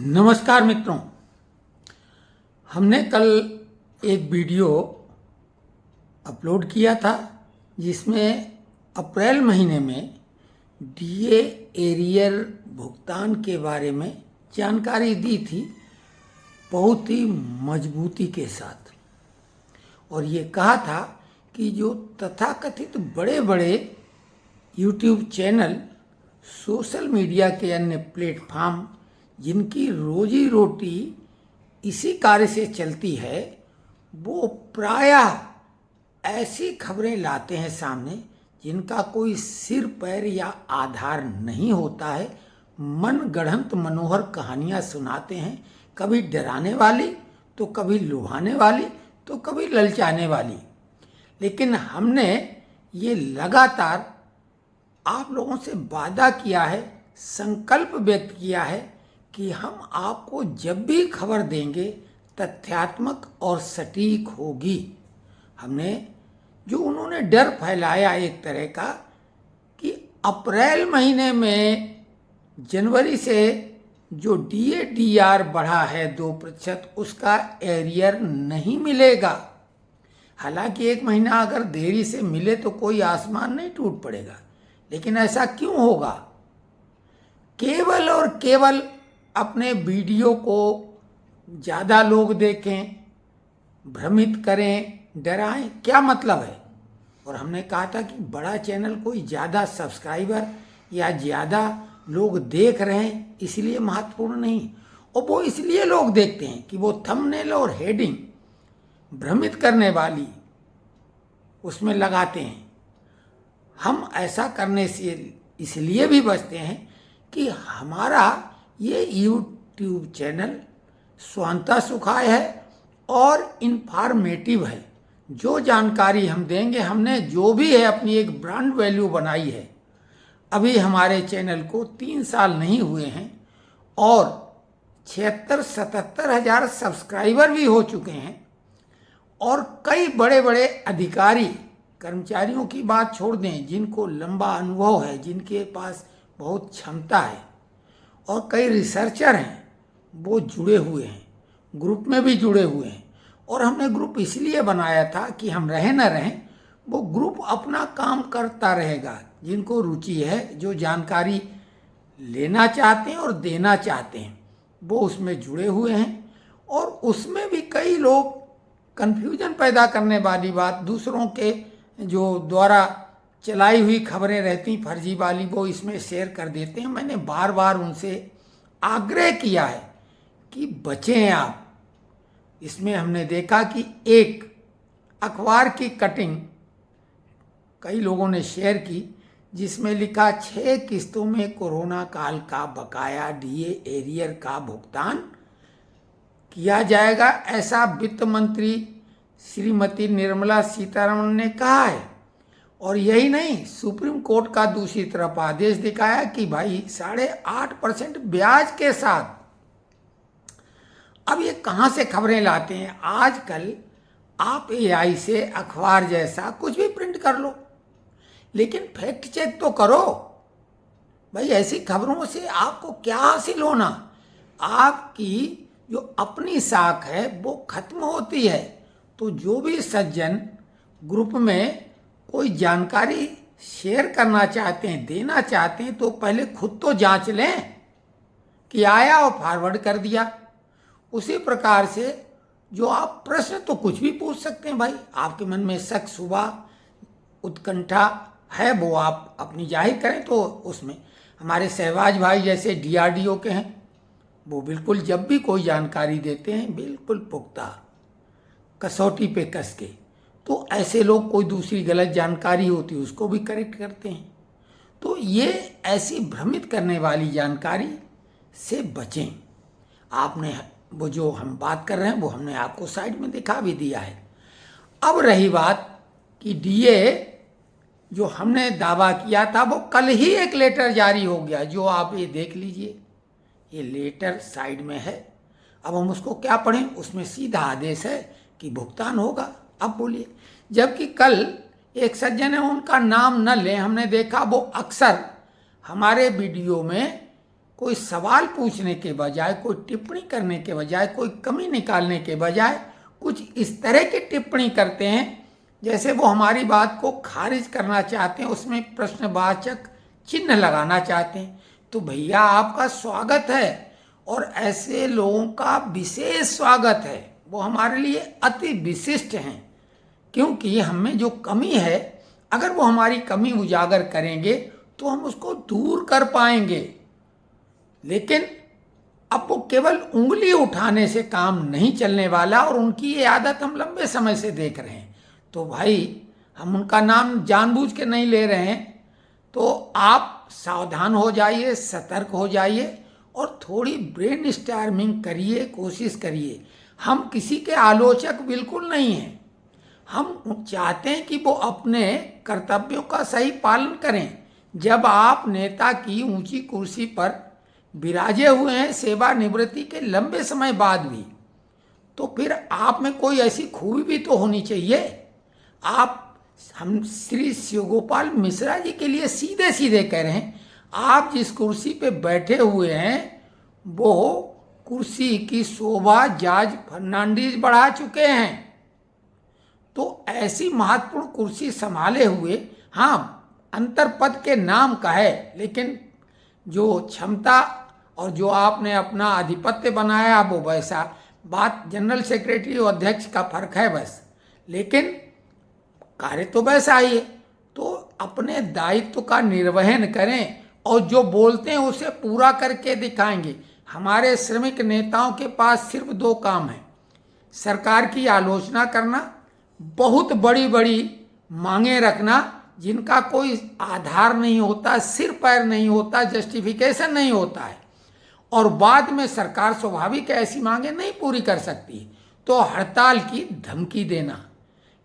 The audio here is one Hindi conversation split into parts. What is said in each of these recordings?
नमस्कार मित्रों, हमने कल एक वीडियो अपलोड किया था जिसमें अप्रैल महीने में डीए एरियर भुगतान के बारे में जानकारी दी थी, बहुत ही मजबूती के साथ। और ये कहा था कि जो तथाकथित बड़े बड़े यूट्यूब चैनल, सोशल मीडिया के अन्य प्लेटफॉर्म जिनकी रोजी रोटी इसी कार्य से चलती है, वो प्रायः ऐसी खबरें लाते हैं सामने जिनका कोई सिर पैर या आधार नहीं होता है। मन गढ़ंत मनोहर कहानियाँ सुनाते हैं, कभी डराने वाली तो कभी लुभाने वाली तो कभी ललचाने वाली। लेकिन हमने ये लगातार आप लोगों से वादा किया है, संकल्प व्यक्त किया है कि हम आपको जब भी खबर देंगे तथ्यात्मक और सटीक होगी। हमने जो उन्होंने डर फैलाया एक तरह का कि अप्रैल महीने में जनवरी से जो डीए-डीआर बढ़ा है 2%, उसका एरियर नहीं मिलेगा। हालांकि एक महीना अगर देरी से मिले तो कोई आसमान नहीं टूट पड़ेगा, लेकिन ऐसा क्यों होगा? केवल और केवल अपने वीडियो को ज़्यादा लोग देखें, भ्रमित करें, डराएं, क्या मतलब है? और हमने कहा था कि बड़ा चैनल कोई ज़्यादा सब्सक्राइबर या ज़्यादा लोग देख रहे हैं इसलिए महत्वपूर्ण नहीं, और वो इसलिए लोग देखते हैं कि वो थंबनेल और हेडिंग भ्रमित करने वाली उसमें लगाते हैं। हम ऐसा करने से इसलिए भी बचते हैं कि हमारा ये यूट्यूब चैनल स्वांतः सुखाय है और इन्फॉर्मेटिव है। जो जानकारी हम देंगे, हमने जो भी है अपनी एक ब्रांड वैल्यू बनाई है। अभी हमारे चैनल को 3 साल नहीं हुए हैं और 76-77 हज़ार सब्सक्राइबर भी हो चुके हैं, और कई बड़े बड़े अधिकारी कर्मचारियों की बात छोड़ दें, जिनको लंबा अनुभव है, जिनके पास बहुत क्षमता है, और कई रिसर्चर हैं, वो जुड़े हुए हैं, ग्रुप में भी जुड़े हुए हैं। और हमने ग्रुप इसलिए बनाया था कि हम रहें न रहें, वो ग्रुप अपना काम करता रहेगा। जिनको रुचि है, जो जानकारी लेना चाहते हैं और देना चाहते हैं, वो उसमें जुड़े हुए हैं। और उसमें भी कई लोग कन्फ्यूजन पैदा करने वाली बात, दूसरों के जो द्वारा चलाई हुई खबरें रहती फर्जी वाली, वो इसमें शेयर कर देते हैं। मैंने बार बार उनसे आग्रह किया है कि बचें आप। इसमें हमने देखा कि एक अखबार की कटिंग कई लोगों ने शेयर की, जिसमें लिखा 6 किस्तों में कोरोना काल का बकाया डीए एरियर का भुगतान किया जाएगा, ऐसा वित्त मंत्री श्रीमती निर्मला सीतारमण ने कहा है। और यही नहीं, सुप्रीम कोर्ट का दूसरी तरफ आदेश दिखाया कि भाई 8.5% ब्याज के साथ। अब ये कहाँ से खबरें लाते हैं? आजकल आप एआई से अखबार जैसा कुछ भी प्रिंट कर लो, लेकिन फैक्ट चेक तो करो भाई। ऐसी खबरों से आपको क्या हासिल होना? आपकी जो अपनी साख है वो खत्म होती है। तो जो भी सज्जन ग्रुप में कोई जानकारी शेयर करना चाहते हैं, देना चाहते हैं, तो पहले खुद तो जांच लें कि आया और फॉरवर्ड कर दिया। उसी प्रकार से जो आप प्रश्न तो कुछ भी पूछ सकते हैं भाई, आपके मन में शक, शुबा, उत्कंठा है, वो आप अपनी जाहिर करें। तो उसमें हमारे सहवाज भाई जैसे डीआरडीओ के हैं, वो बिल्कुल जब भी कोई जानकारी देते हैं बिल्कुल पुख्ता, कसौटी पे कस के। तो ऐसे लोग कोई दूसरी गलत जानकारी होती है उसको भी करेक्ट करते हैं। तो ये ऐसी भ्रमित करने वाली जानकारी से बचें। आपने वो जो हम बात कर रहे हैं वो हमने आपको साइड में दिखा भी दिया है। अब रही बात कि डीए जो हमने दावा किया था, वो कल ही एक लेटर जारी हो गया, जो आप ये देख लीजिए, ये लेटर साइड में है। अब हम उसको क्या पढ़ें? उसमें सीधा आदेश है कि भुगतान होगा। अब बोलिए, जबकि कल एक सज्जन है, उनका नाम न लें, हमने देखा वो अक्सर हमारे वीडियो में कोई सवाल पूछने के बजाय, कोई टिप्पणी करने के बजाय, कोई कमी निकालने के बजाय कुछ इस तरह की टिप्पणी करते हैं जैसे वो हमारी बात को खारिज करना चाहते हैं, उसमें प्रश्नवाचक चिन्ह लगाना चाहते हैं। तो भैया आपका स्वागत है और ऐसे लोगों का विशेष स्वागत है, वो हमारे लिए अति विशिष्ट हैं, क्योंकि हमें जो कमी है अगर वो हमारी कमी उजागर करेंगे तो हम उसको दूर कर पाएंगे। लेकिन अब वो केवल उंगली उठाने से काम नहीं चलने वाला और उनकी ये आदत हम लंबे समय से देख रहे हैं। तो भाई हम उनका नाम जानबूझ के नहीं ले रहे हैं, तो आप सावधान हो जाइए, सतर्क हो जाइए और थोड़ी ब्रेन स्टॉर्मिंग करिए, कोशिश करिए। हम किसी के आलोचक बिल्कुल नहीं हैं, हम चाहते हैं कि वो अपने कर्तव्यों का सही पालन करें। जब आप नेता की ऊंची कुर्सी पर विराजे हुए हैं सेवानिवृत्ति के लंबे समय बाद भी, तो फिर आप में कोई ऐसी खूबी भी तो होनी चाहिए। हम श्री शिवगोपाल मिश्रा जी के लिए सीधे सीधे कह रहे हैं, आप जिस कुर्सी पे बैठे हुए हैं वो कुर्सी की शोभा जॉर्ज फर्नांडीज बढ़ा चुके हैं। तो ऐसी महत्वपूर्ण कुर्सी संभाले हुए, हाँ अंतर पद के नाम का है, लेकिन जो क्षमता और जो आपने अपना आधिपत्य बनाया वो वैसा, बात जनरल सेक्रेटरी और अध्यक्ष का फर्क है बस, लेकिन कार्य तो वैसा ही है। तो अपने दायित्व का निर्वहन करें और जो बोलते हैं उसे पूरा करके दिखाएंगे। हमारे श्रमिक नेताओं के पास सिर्फ दो काम है, सरकार की आलोचना करना, बहुत बड़ी बड़ी मांगे रखना जिनका कोई आधार नहीं होता, सिर पैर नहीं होता, जस्टिफिकेशन नहीं होता है, और बाद में सरकार स्वाभाविक ऐसी मांगे नहीं पूरी कर सकती तो हड़ताल की धमकी देना,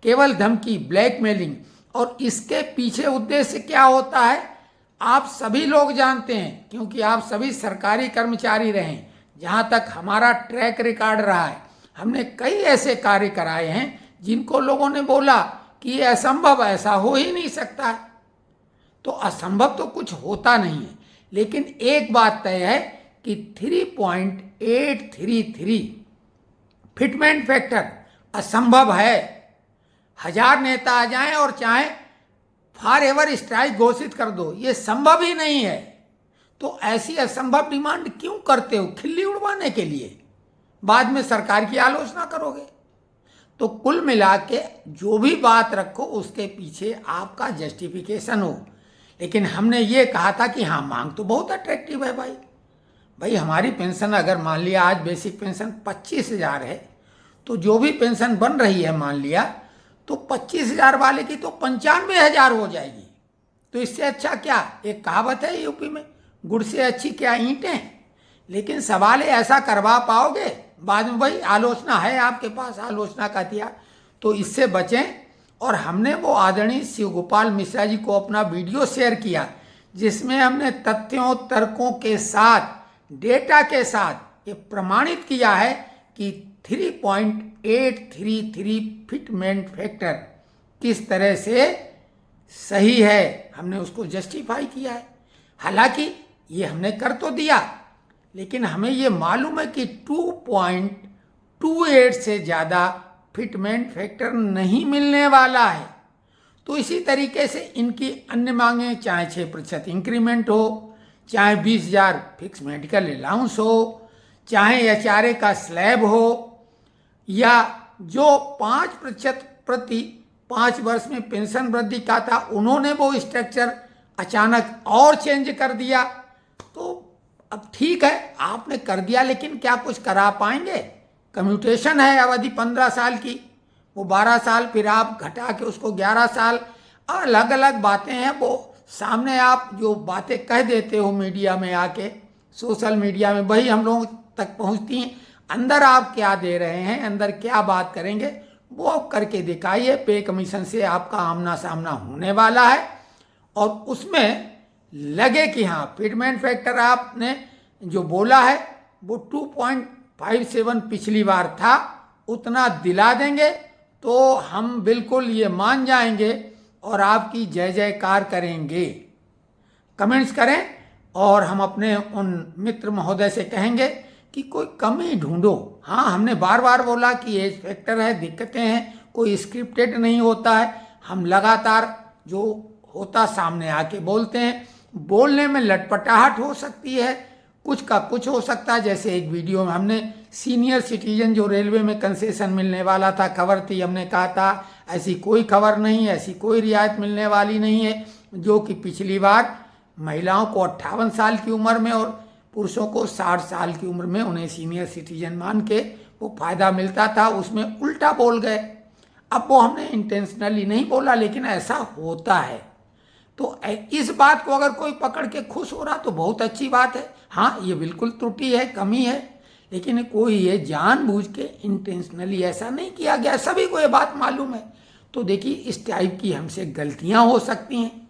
केवल धमकी, ब्लैकमेलिंग। और इसके पीछे उद्देश्य क्या होता है आप सभी लोग जानते हैं, क्योंकि आप सभी सरकारी कर्मचारी रहे। जहाँ तक हमारा ट्रैक रिकॉर्ड रहा है, हमने कई ऐसे कार्य कराए हैं जिनको लोगों ने बोला कि ये असंभव, ऐसा हो ही नहीं सकता है। तो असंभव तो कुछ होता नहीं है, लेकिन एक बात तय है कि 3.833 फिटमेंट फैक्टर असंभव है। 1000 नेता आ जाएं और चाहे फॉर एवर स्ट्राइक घोषित कर दो, ये संभव ही नहीं है। तो ऐसी असंभव डिमांड क्यों करते हो? खिल्ली उड़वाने के लिए, बाद में सरकार की आलोचना करोगे। तो कुल मिला के जो भी बात रखो उसके पीछे आपका जस्टिफिकेशन हो। लेकिन हमने ये कहा था कि हाँ मांग तो बहुत अट्रैक्टिव है भाई हमारी पेंशन अगर मान लिया आज बेसिक पेंशन 25,000 है, तो जो भी पेंशन बन रही है मान लिया तो 25,000 वाले की तो 95,000 हो जाएगी। तो इससे अच्छा क्या, एक कहावत है यूपी में, गुड़ से अच्छी क्या ईंटें। लेकिन सवाल है ऐसा करवा पाओगे? बाद में भाई आलोचना है आपके पास, आलोचना का हथियार, तो इससे बचें। और हमने वो आदरणीय शिवगोपाल मिश्रा जी को अपना वीडियो शेयर किया जिसमें हमने तथ्यों, तर्कों के साथ, डेटा के साथ ये प्रमाणित किया है कि 3.833 फिटमेंट फैक्टर किस तरह से सही है। हमने उसको जस्टिफाई किया है। हालांकि ये हमने कर तो दिया, लेकिन हमें ये मालूम है कि 2.28 से ज़्यादा फिटमेंट फैक्टर नहीं मिलने वाला है। तो इसी तरीके से इनकी अन्य मांगें, चाहे 6% इंक्रीमेंट हो, चाहे 20,000 फिक्स मेडिकल अलाउंस हो, चाहे HRA का स्लैब हो, या जो 5% प्रति 5 वर्ष में पेंशन वृद्धि का था उन्होंने वो स्ट्रक्चर अचानक और चेंज कर दिया। तो अब ठीक है आपने कर दिया, लेकिन क्या कुछ करा पाएंगे? कम्यूटेशन है अवधि 15 साल की, वो 12 साल, फिर आप घटा के उसको 11 साल, अलग अलग बातें हैं। वो सामने आप जो बातें कह देते हो मीडिया में आके, सोशल मीडिया में, वही हम लोगों तक पहुंचती हैं। अंदर आप क्या दे रहे हैं, अंदर क्या बात करेंगे, वो आप करके दिखाइए। पे कमीशन से आपका आमना सामना होने वाला है और उसमें लगे कि हाँ फिटमेंट फैक्टर आपने जो बोला है वो 2.57 पिछली बार था, उतना दिला देंगे तो हम बिल्कुल ये मान जाएंगे और आपकी जय जयकार करेंगे। कमेंट्स करें, और हम अपने उन मित्र महोदय से कहेंगे कि कोई कमी ढूंढो। हाँ, हमने बार बार बोला कि एज फैक्टर है, दिक्कतें हैं, कोई स्क्रिप्टेड नहीं होता है। हम लगातार जो होता सामने आके बोलते हैं। बोलने में लटपटाहट हो सकती है, कुछ का कुछ हो सकता है। जैसे एक वीडियो में हमने सीनियर सिटीजन जो रेलवे में कंसेशन मिलने वाला था, खबर थी, हमने कहा था ऐसी कोई खबर नहीं है, ऐसी कोई रियायत मिलने वाली नहीं है। जो कि पिछली बार महिलाओं को 58 साल की उम्र में और पुरुषों को 60 साल की उम्र में उन्हें सीनियर सिटीजन मान के वो फायदा मिलता था, उसमें उल्टा बोल गए। अब वो हमने इंटेंशनली नहीं बोला, लेकिन ऐसा होता है। तो इस बात को अगर कोई पकड़ के खुश हो रहा तो बहुत अच्छी बात है। हाँ, ये बिल्कुल त्रुटि है, कमी है, लेकिन कोई ये जानबूझ के इंटेंशनली ऐसा नहीं किया गया, सभी को ये बात मालूम है। तो देखिए, इस टाइप की हमसे गलतियां हो सकती हैं,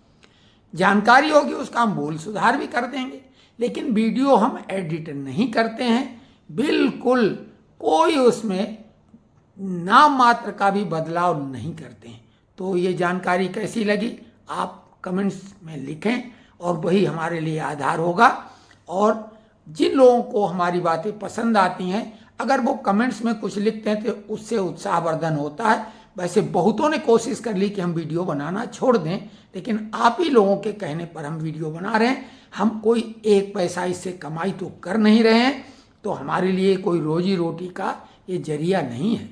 जानकारी होगी उसका हम बोल सुधार भी कर देंगे, लेकिन वीडियो हम एडिट नहीं करते हैं, बिल्कुल कोई उसमें नाम मात्र का भी बदलाव नहीं करते हैं। तो ये जानकारी कैसी लगी आप कमेंट्स में लिखें, और वही हमारे लिए आधार होगा। और जिन लोगों को हमारी बातें पसंद आती हैं, अगर वो कमेंट्स में कुछ लिखते हैं तो उससे उत्साहवर्धन होता है। वैसे बहुतों ने कोशिश कर ली कि हम वीडियो बनाना छोड़ दें, लेकिन आप ही लोगों के कहने पर हम वीडियो बना रहे हैं। हम कोई एक पैसा इससे कमाई तो कर नहीं रहे हैं, तो हमारे लिए कोई रोजी रोटी का ये जरिया नहीं है।